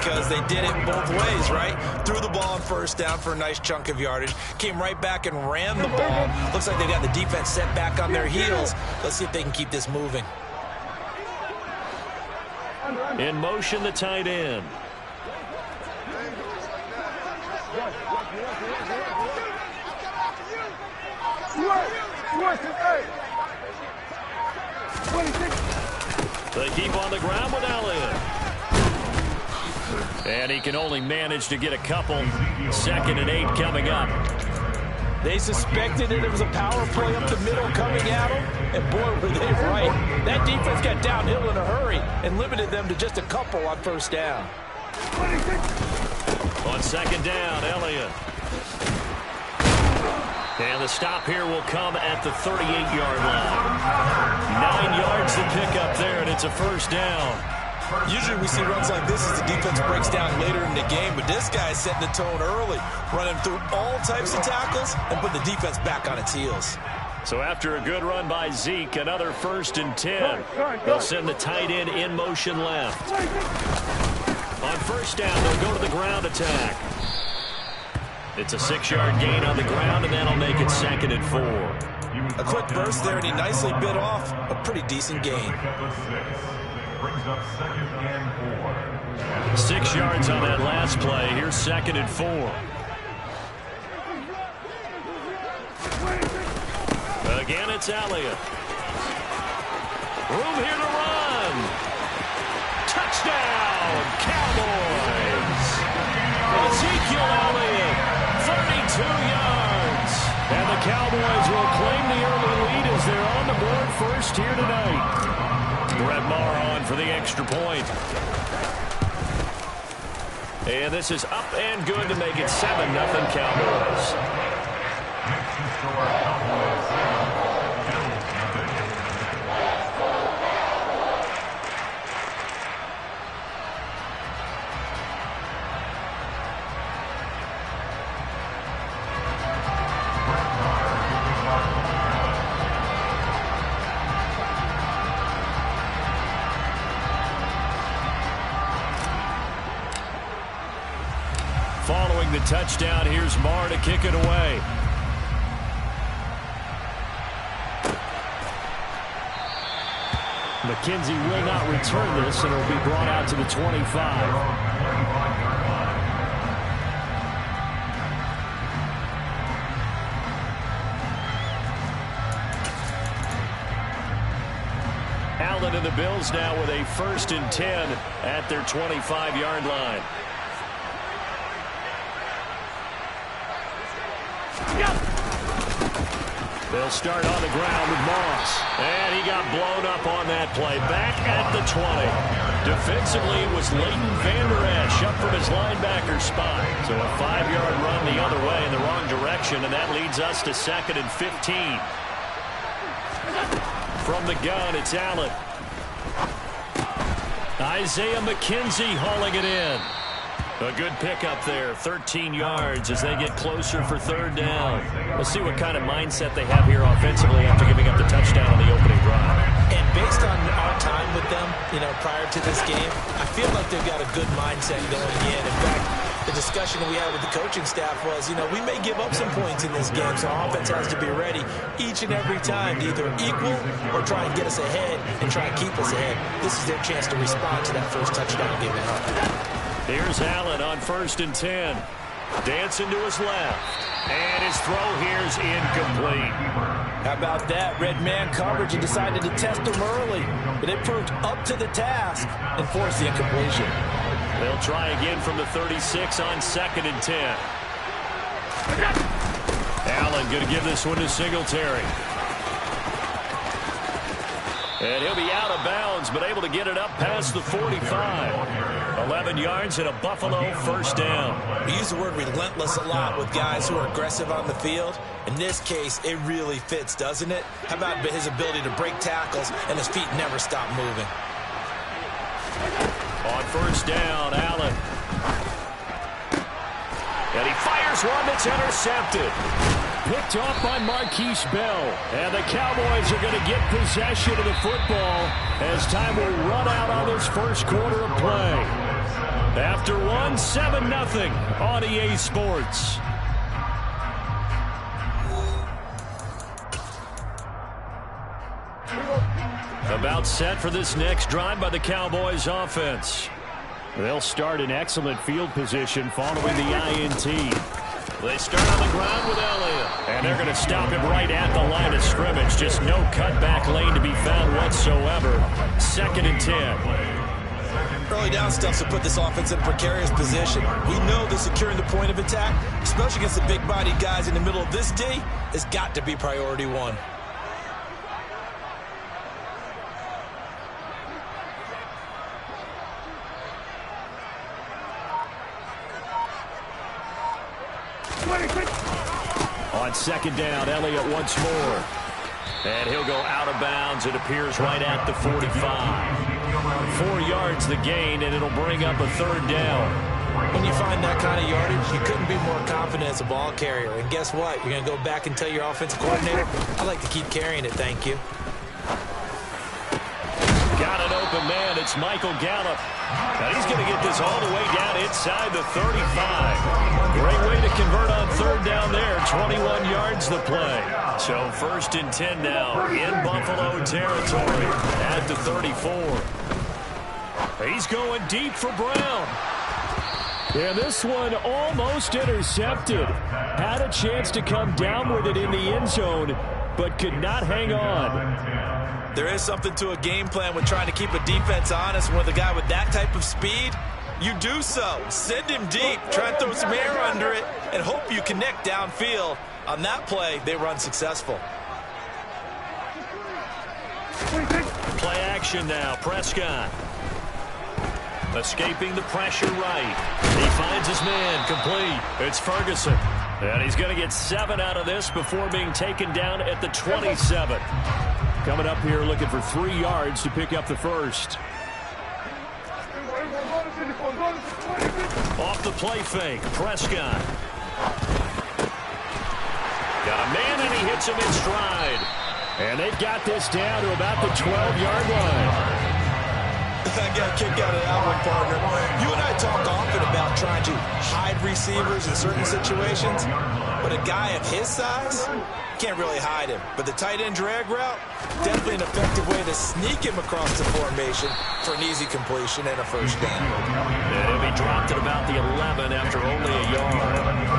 because they did it both ways, right? Threw the ball on first down for a nice chunk of yardage, came right back and ran the ball. Looks like they got the defense set back on their heels. Let's see if they can keep this moving. In motion, the tight end. They keep on the ground with Elliott. And he can only manage to get a couple. 2nd and 8 coming up. They suspected that it was a power play up the middle coming at them, and boy, were they right. That defense got downhill in a hurry and limited them to just a couple on first down. On 2nd down, Elliott. And the stop here will come at the 38-yard line. 9 yards to pick up there, and it's a first down. Usually we see runs like this as the defense breaks down later in the game, but this guy is setting the tone early, running through all types of tackles and putting the defense back on its heels. So after a good run by Zeke, another 1st and 10. They'll send the tight end in motion left. On first down, they'll go to the ground attack. It's a 6-yard gain on the ground, and that'll make it 2nd and 4. A quick burst there, and he nicely bit off a pretty decent gain. Brings up 2nd and 4. 6 yards on that last play. Here's 2nd and 4. Again, it's Elliott. Room here to run. Touchdown, Cowboys. Ezekiel Elliott, 32 yards. And the Cowboys will claim the early lead as they're on the board first here tonight. Brett Maher on for the extra point. And this is up and good to make it 7-0 Cowboys. Next to score, Cowboys 7, Following the touchdown, here's Maher to kick it away. McKenzie will not return this, and it'll be brought out to the 25. Allen and the Bills now with a 1st and 10 at their 25-yard line. They'll start on the ground with Moss. And he got blown up on that play. Back at the 20. Defensively, it was Leighton Vander Esch up from his linebacker spot. So a 5-yard run the other way in the wrong direction, and that leads us to 2nd and 15. From the gun, it's Allen. Isaiah McKenzie hauling it in. A good pickup there, 13 yards as they get closer for 3rd down. Let's see what kind of mindset they have here offensively after giving up the touchdown on the opening drive. And based on our time with them, prior to this game, I feel like they've got a good mindset going in. In fact, the discussion we had with the coaching staff was, we may give up some points in this game, so our offense has to be ready each and every time to either equal or try and get us ahead and try and keep us ahead. This is their chance to respond to that first touchdown given up. Here's Allen on 1st and 10. Dancing to his left. And his throw here's incomplete. How about that? Red man coverage and decided to test him early. But it proved up to the task and forced the incompletion. They'll try again from the 36 on 2nd and 10. Allen going to give this one to Singletary. And he'll be out of bounds, but able to get it up past the 45. 11 yards and a Buffalo 1st down. We use the word relentless a lot with guys who are aggressive on the field. In this case, it really fits, doesn't it? How about his ability to break tackles and his feet never stop moving? On 1st down, Allen. And he fires one that's intercepted. Picked off by Marquise Bell. And the Cowboys are going to get possession of the football as time will run out on this first quarter of play. After one, 7-0 on EA Sports. About set for this next drive by the Cowboys offense. They'll start in excellent field position following the INT. They start on the ground with Elliott. And they're going to stop him right at the line of scrimmage. Just no cutback lane to be found whatsoever. 2nd and 10. Early down stuff to put this offense in a precarious position. We know that securing the point of attack, especially against the big-bodied guys in the middle of this D, has got to be priority one. On 2nd down, Elliott once more. And he'll go out of bounds. It appears right at the 45. 4 yards the gain, and it'll bring up a 3rd down. When you find that kind of yardage, you couldn't be more confident as a ball carrier. And guess what? You're going to go back and tell your offensive coordinator, I like to keep carrying it, thank you. Got an open man. It's Michael Gallup. Now he's going to get this all the way down inside the 35. Great way to convert on 3rd down there. 21 yards the play. So 1st and 10 now in Buffalo territory at the 34. He's going deep for Brown. And this one almost intercepted. Had a chance to come down with it in the end zone, but could not hang on. There is something to a game plan with trying to keep a defense honest. With a guy with that type of speed, you do so. Send him deep, try and throw some air under it, and hope you connect downfield. On that play, they were unsuccessful. Play action now, Prescott. Escaping the pressure right. He finds his man, complete. It's Ferguson. And he's going to get 7 out of this before being taken down at the 27. Coming up here looking for 3 yards to pick up the 1st. Off the play fake, Prescott. Got a man and he hits him in stride. And they've got this down to about the 12-yard line. I got a kick out of that one, partner. You and I talk often about trying to hide receivers in certain situations, but a guy of his size can't really hide him. But the tight end drag route, definitely an effective way to sneak him across the formation for an easy completion and a 1st down. And he'll be dropped at about the 11 after only a yard.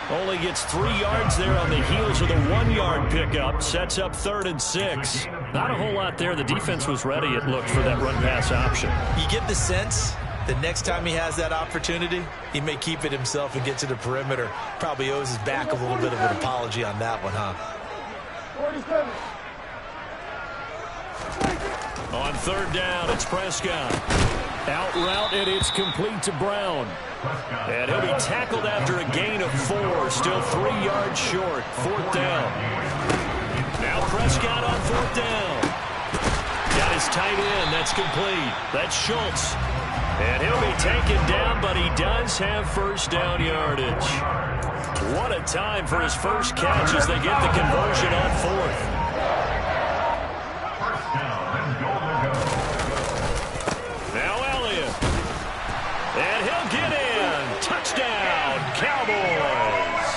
Only gets 3 yards there on the heels of the 1-yard pickup. Sets up 3rd and 6. Not a whole lot there. The defense was ready, it looked, for that run-pass option. You get the sense that next time he has that opportunity, he may keep it himself and get to the perimeter. Probably owes his back a little bit of an apology on that one, huh? On 3rd down, it's Prescott. Out route, and it's complete to Brown. And he'll be tackled after a gain of 4. Still 3 yards short. 4th down. Now Prescott on 4th down. Got his tight end. That's complete. That's Schultz. And he'll be taken down, but he does have 1st down yardage. What a time for his first catch as they get the conversion on 4th. Now Elliott. And he'll get in. Touchdown, Cowboys.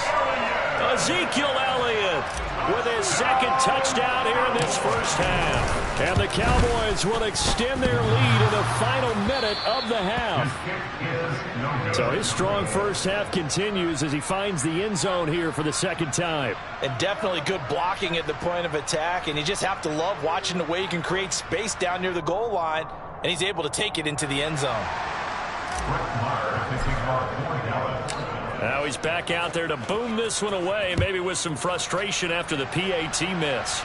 Ezekiel Elliott with his 2nd touchdown here in this first half. And the Cowboys will extend their lead in the final minute of the half. So his strong first half continues as he finds the end zone here for the 2nd time. And definitely good blocking at the point of attack. And you just have to love watching the way he can create space down near the goal line. And he's able to take it into the end zone. Now he's back out there to boom this one away, maybe with some frustration after the PAT miss.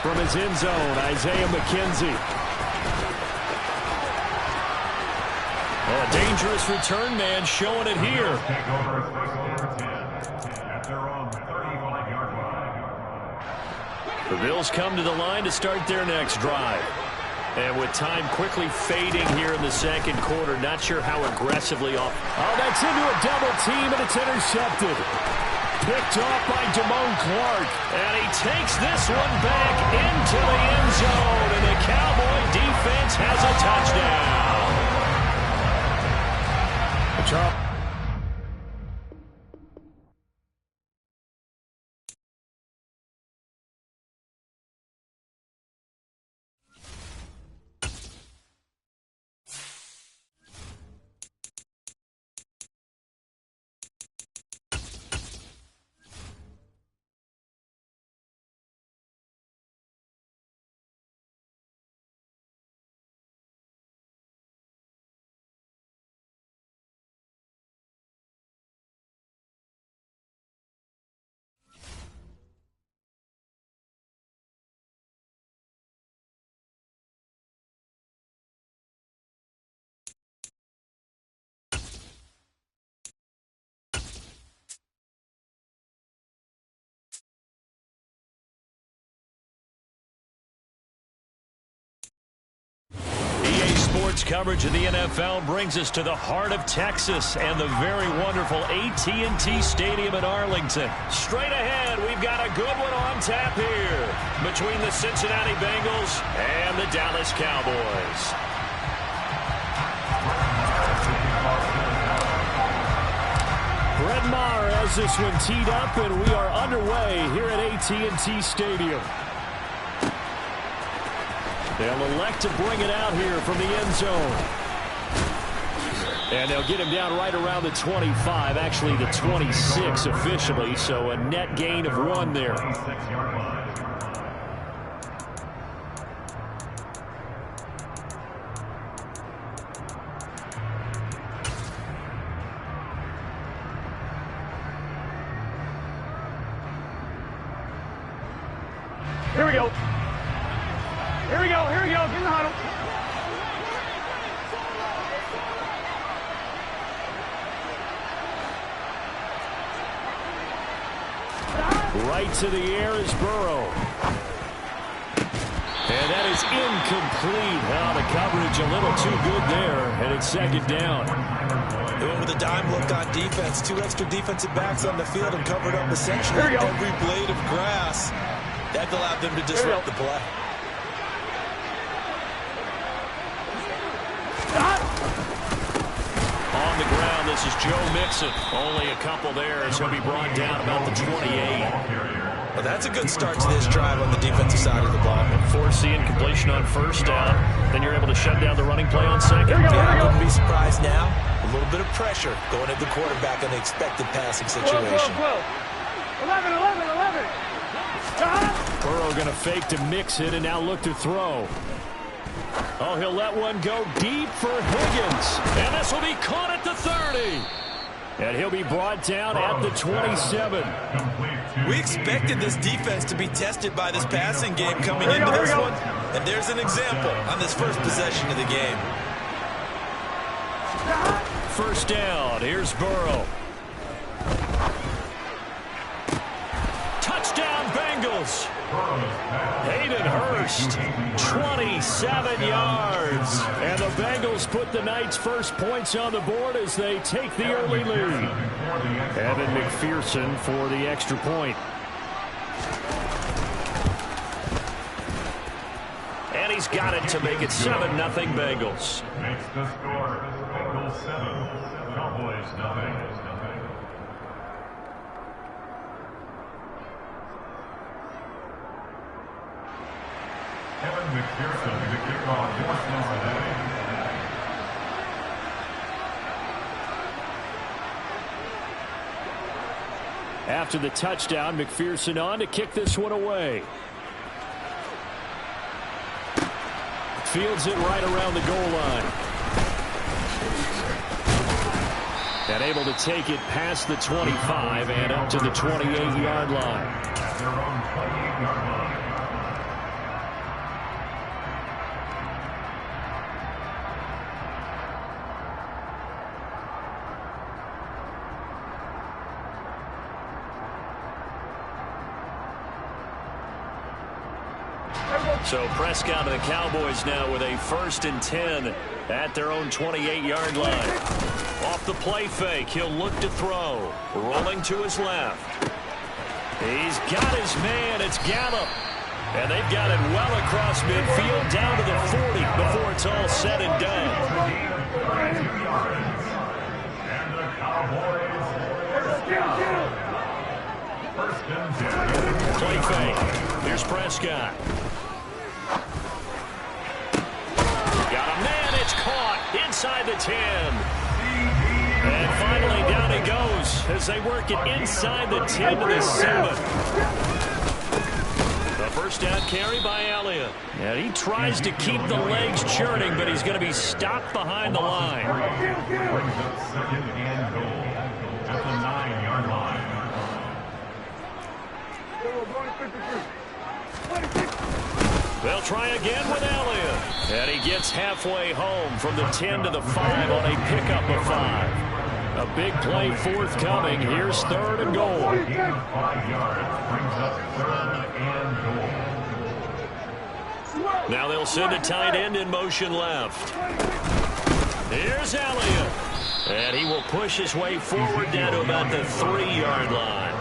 from his end zone, Isaiah McKenzie. A dangerous return man showing it here. Take over first and 10 at their own 35-yard line. The Bills come to the line to start their next drive. And with time quickly fading here in the second quarter, not sure how aggressively off. Oh, that's into a double team, and it's intercepted. Picked off by Damone Clark. And he takes this one back into the end zone. And the Cowboy defense has a touchdown. Sports coverage of the NFL brings us to the heart of Texas and the very wonderful AT&T Stadium in Arlington. Straight ahead, we've got a good one on tap here between the Cincinnati Bengals and the Dallas Cowboys. Brett Maher has this one teed up, and we are underway here at AT&T Stadium. They'll elect to bring it out here from the end zone. And they'll get him down right around the 25, actually the 26 officially, so a net gain of 1 there. Here we go. Here we go, here we go, get in the huddle. Right to the air is Burrow. And that is incomplete. Now the coverage a little too good there, and it's second down. They went with a dime look on defense. 2 extra defensive backs on the field and covered up essentially every blade of grass. That allowed them to disrupt the play. On the ground, this is Joe Mixon. Only a couple there as he'll be brought down about the 28. Well, that's a good start to this drive on the defensive side of the ball. Force the incompletion on first down. Then you're able to shut down the running play on second. Yeah, I wouldn't be surprised now. A little bit of pressure going at the quarterback in the expected passing situation. 11. Burrow going to fake to mix it and now look to throw. Oh, he'll let one go deep for Higgins. And this will be caught at the 30. And he'll be brought down at the 27. We expected this defense to be tested by this passing game coming into this one. And there's an example on this first possession of the game. First down. Here's Burrow. Touchdown, Bengals. Hayden Hurst, 27 yards. And the Bengals put the Knights' first points on the board as they take the early lead. Evan McPherson for the extra point. And he's got it to make it 7-0 Bengals. Makes the score Bengals 7, Cowboys 0. Evan McPherson, the kickoff for Cincinnati. After the touchdown, McPherson on to kick this one away. Fields it right around the goal line. And able to take it past the 25 and up to the 28-yard line. At their own 28-yard line. So Prescott and the Cowboys now with a 1st and 10 at their own 28-yard line. Off the play fake, he'll look to throw. Rolling to his left. He's got his man. It's Gallup. And they've got it well across midfield down to the 40 before it's all said and done. And the Cowboys first and 10. Play fake. Here's Prescott. Got a man. It's caught inside the 10. And finally down he goes as they work it inside the 10 to the 7. The first down carry by Elliott. And he tries to keep the legs churning, but he's going to be stopped behind the line. Brings up 2nd and goal at the 9-yard line. They'll try again with Elliott. And he gets halfway home from the 10 to the 5 on a pickup of 5. A big play forthcoming. Here's 3rd and goal. 5 yards brings up 3rd and goal. Now they'll send a tight end in motion left. Here's Elliott. And he will push his way forward down to about the 3-yard line.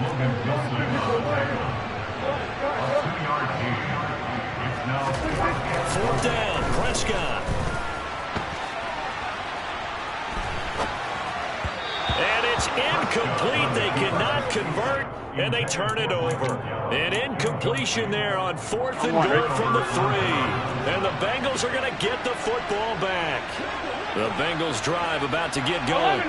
Logan Wilson on the tackle. A 2-yard gain. It's now 4th down, Prescott. And it's incomplete. They cannot convert, and they turn it over. An incompletion there on 4th and goal from the 3. And the Bengals are going to get the football back. The Bengals drive about to get going.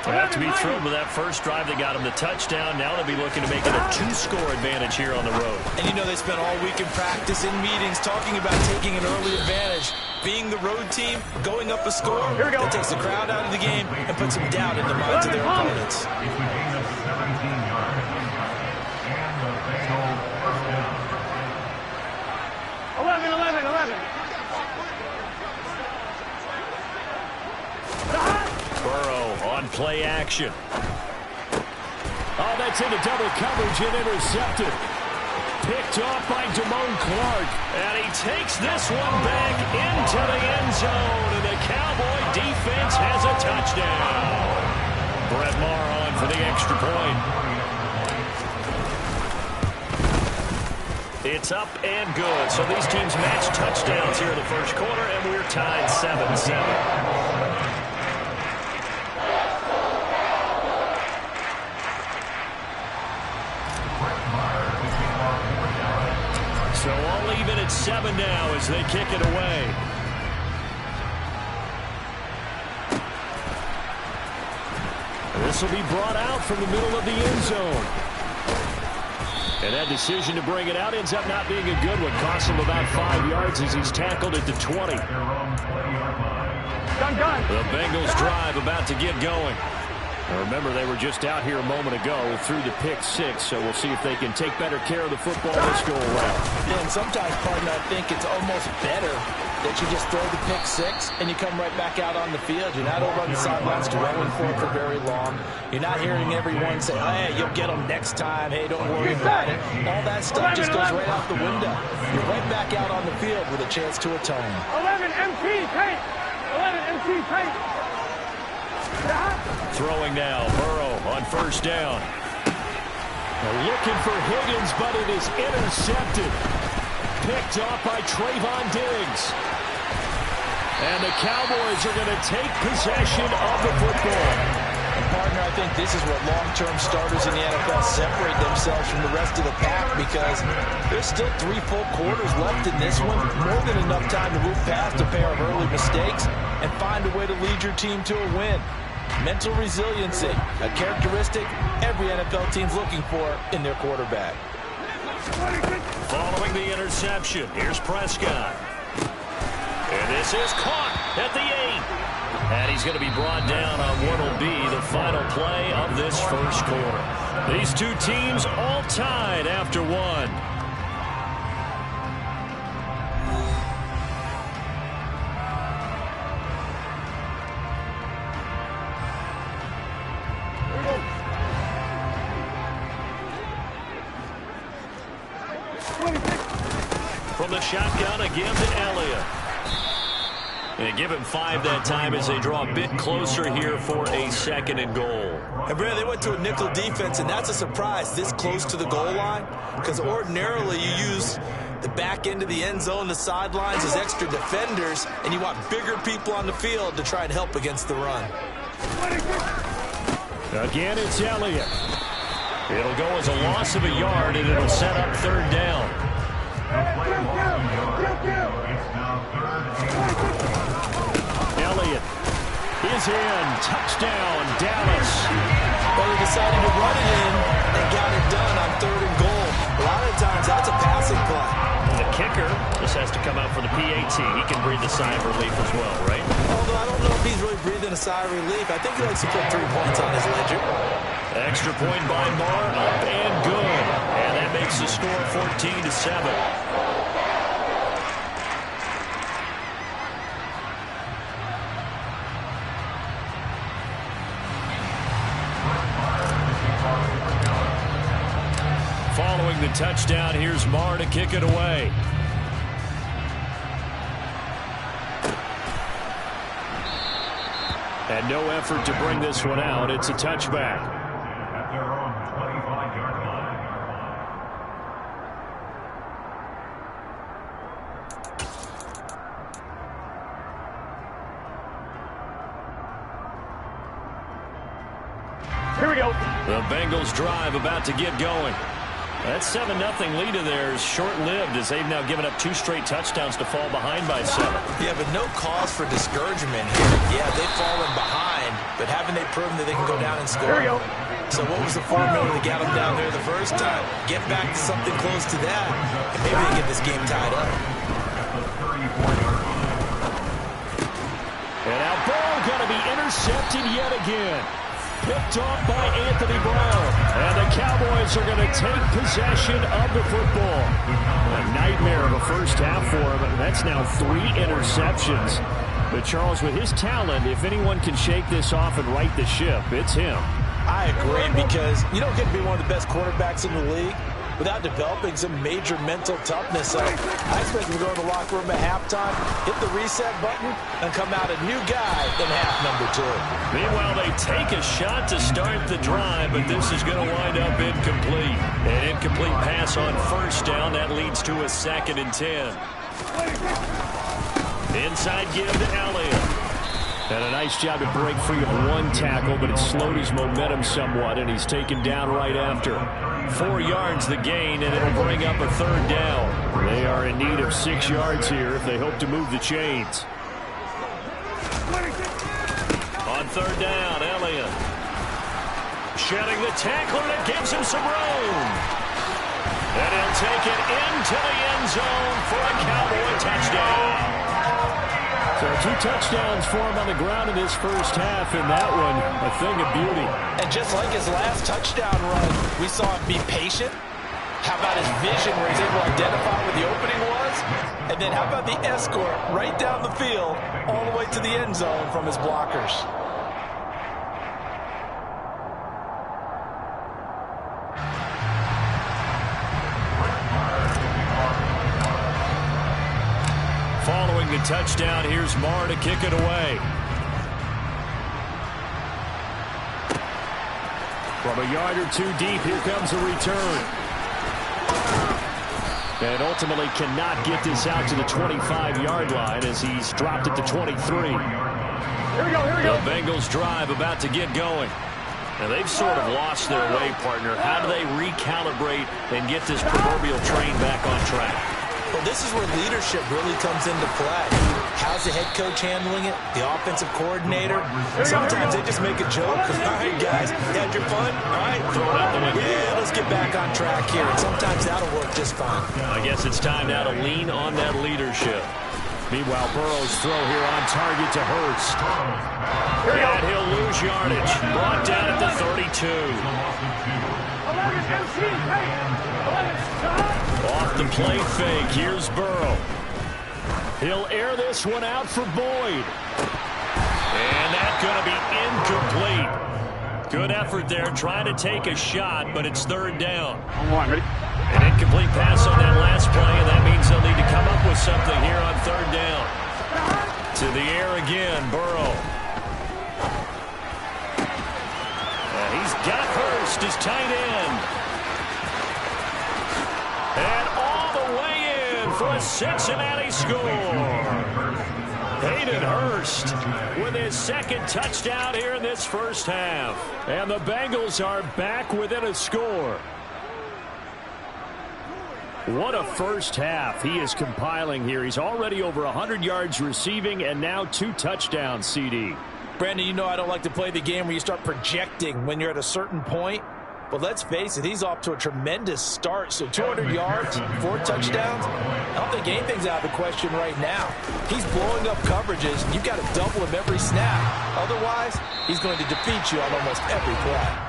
They have to be thrilled with that first drive. They got them the touchdown. Now they'll be looking to make it a 2-score advantage here on the road. And you know they spent all week in practice, in meetings, talking about taking an early advantage. Being the road team, going up a score, that takes the crowd out of the game and puts some doubt in the minds of their opponents. it's a gain of 17 yards. And the Bengals first down. 11. Burrow on play action. Oh, that's into double coverage and intercepted. Picked off by Damone Clark. And he takes this one back into the end zone. And the Cowboy defense has a touchdown. Brett Maher on for the extra point. It's up and good. So these teams match touchdowns here in the first quarter, and we're tied 7-7. So all even at 7 now as they kick it away. This will be brought out from the middle of the end zone. And that decision to bring it out ends up not being a good one. Costs him about 5 yards as he's tackled at the 20. The Bengals drive about to get going. Now remember, they were just out here a moment ago through the pick 6, so we'll see if they can take better care of the football this go around. Yeah, and sometimes, partner, I think it's almost better that you just throw the pick 6 and you come right back out on the field. You're not over on the sidelines dwelling for it for very long. You're not hearing everyone say, oh, hey, you'll get them next time. Hey, don't worry about it. All that stuff just goes right out the window. You're right back out on the field with a chance to atone. 11 MT paint. 11 MT paint. Throwing now, Burrow on first down. Looking for Higgins, but it is intercepted. Picked off by Trayvon Diggs. And the Cowboys are going to take possession of the football. And partner, I think this is where long-term starters in the NFL separate themselves from the rest of the pack, because there's still 3 full quarters left in this one. More than enough time to move past a pair of early mistakes and find a way to lead your team to a win. Mental resiliency, a characteristic every NFL team's looking for in their quarterback. Following the interception, here's Prescott. And this is caught at the 8. And he's going to be brought down on what will be the final play of this first quarter. These two teams all tied after 1. From the shotgun, a give to Elliott. And give him 5 that time as they draw a bit closer here for a 2nd and goal. And Brad, they went to a nickel defense, and that's a surprise this close to the goal line, because ordinarily you use the back end of the end zone, the sidelines as extra defenders, and you want bigger people on the field to try and help against the run. Again, it's Elliott. It'll go as a loss of a yard, and it'll set up 3rd down. Elliott is in. Touchdown, Dallas. Well, they decided to run it in and got it done on 3rd and goal. A lot of times, that's a passing play. And the kicker just has to come out for the PAT. He can breathe a sigh of relief as well, right? Although I don't know if he's really breathing a sigh of relief. I think he likes to put 3 points on his ledger. Extra point by Marr, up and good. And that makes the score 14-7. Following the touchdown, here's Marr to kick it away. And no effort to bring this one out. It's a touchback. At their own 25-yard line. Here we go. The Bengals drive about to get going. That 7-0 lead of theirs short-lived as they've now given up 2 straight touchdowns to fall behind by 7. Yeah, but no cause for discouragement here. Yeah, they've fallen behind, but haven't they proven that they can go down and score? Here we go. So what was the formula that got them down there the first time? Get back to something close to that, and maybe they get this game tied up. And now ball going to be intercepted yet again. Picked off by Anthony Brown. And the Cowboys are going to take possession of the football. A nightmare of a first half for him. And that's now 3 interceptions. But Charles, with his talent, if anyone can shake this off and right the ship, it's him. I agree, because you don't get to be one of the best quarterbacks in the league without developing some major mental toughness. So I expect him to go to the locker room at halftime, hit the reset button, and come out a new guy in half number 2. Meanwhile, they take a shot to start the drive, but this is going to wind up incomplete. An incomplete pass on 1st down. That leads to a 2nd and 10. Inside give to Elliott. And a nice job to break free of 1 tackle, but it slowed his momentum somewhat, and he's taken down right after. 4 yards the gain, and it'll bring up a 3rd down. They are in need of 6 yards here if they hope to move the chains. On 3rd down, Elliott. Shedding the tackler, and it gives him some room. And he'll take it into the end zone for a Cowboy touchdown. So 2 touchdowns for him on the ground in this first half, and that one a thing of beauty. And just like his last touchdown run, we saw him be patient. How about his vision where he's able to identify where the opening was? And then how about the escort right down the field all the way to the end zone from his blockers? Following the touchdown, here's Marr to kick it away. From a yard or 2 deep, here comes a return. And ultimately cannot get this out to the 25-yard line as he's dropped it to 23. Here we go, here we go. The Bengals drive about to get going. Now they've sort of lost their way, partner. How do they recalibrate and get this proverbial train back on track? Well, this is where leadership really comes into play. How's the head coach handling it? The offensive coordinator? Sometimes they just make a joke. All right, guys, you had your fun? All right, throw it out the window. Yeah, let's get back on track here. And sometimes that'll work just fine. I guess it's time now to lean on that leadership. Meanwhile, Burrow's throw here on target to Hurst. And he'll lose yardage. Brought down at the 32. Off the play fake, here's Burrow. He'll air this one out for Boyd. And that's going to be incomplete. Good effort there, trying to take a shot, but it's 3rd down. Ready? An incomplete pass on that last play, and that means they'll need to for a Cincinnati score. Hayden Hurst with his second touchdown here in this first half. And the Bengals are back within a score. What a first half he is compiling here. He's already over 100 yards receiving and now 2 touchdowns, CD. Brandon, you know I don't like to play the game where you start projecting when you're at a certain point. But let's face it, he's off to a tremendous start. So 200 yards, 4 touchdowns. I don't think anything's out of the question right now. He's blowing up coverages. You've got to double him every snap. Otherwise, he's going to defeat you on almost every play.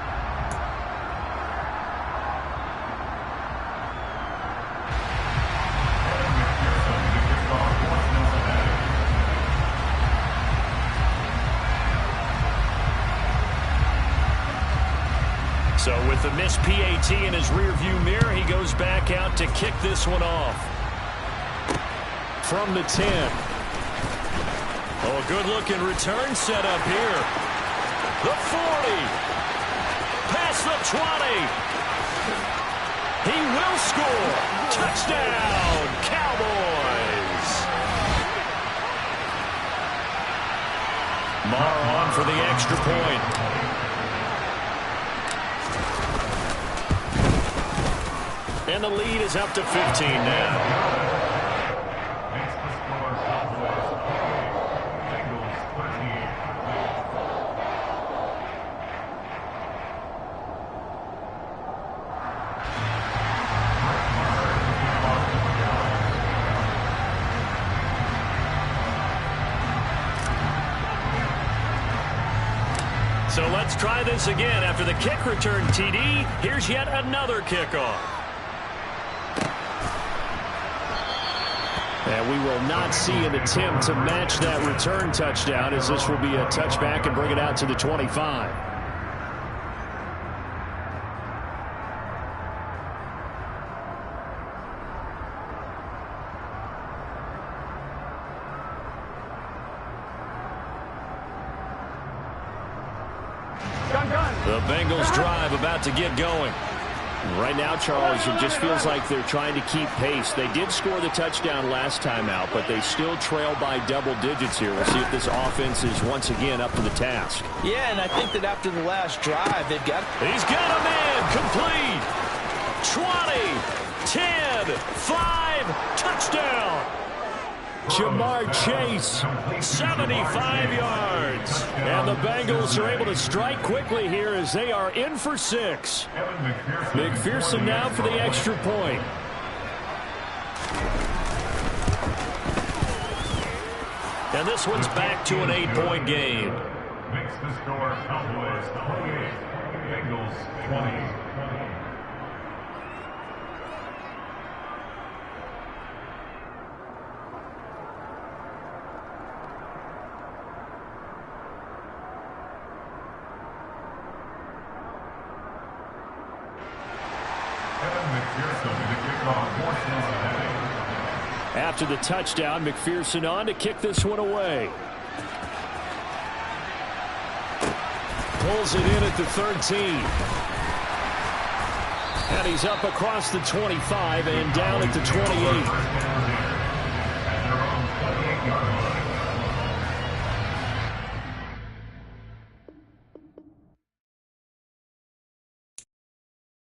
So with the missed PAT in his rearview mirror, he goes back out to kick this one off. From the 10. Oh, good-looking return set up here. The 40. Past the 20. He will score. Touchdown, Cowboys. Marr on for the extra point. And the lead is up to 15 now. So let's try this again. After the kick return TD, here's yet another kickoff. And we will not see an attempt to match that return touchdown, as this will be a touchback and bring it out to the 25. The Bengals drive about to get going. Right now, Charles, it just feels like they're trying to keep pace. They did score the touchdown last time out, but they still trail by double digits here. We'll see if this offense is once again up to the task. Yeah, and I think that after the last drive, they've got... He's got a man complete. 20, 10, 5, touchdown. Jamar Chase, 75 yards. And the Bengals are able to strike quickly here as they are in for 6. McPherson now for the extra point. And this one's back to an 8-point game. Makes the score Cowboys 28, Bengals 20. After the touchdown, McPherson on to kick this one away. Pulls it in at the 13. And he's up across the 25 and down at the 28.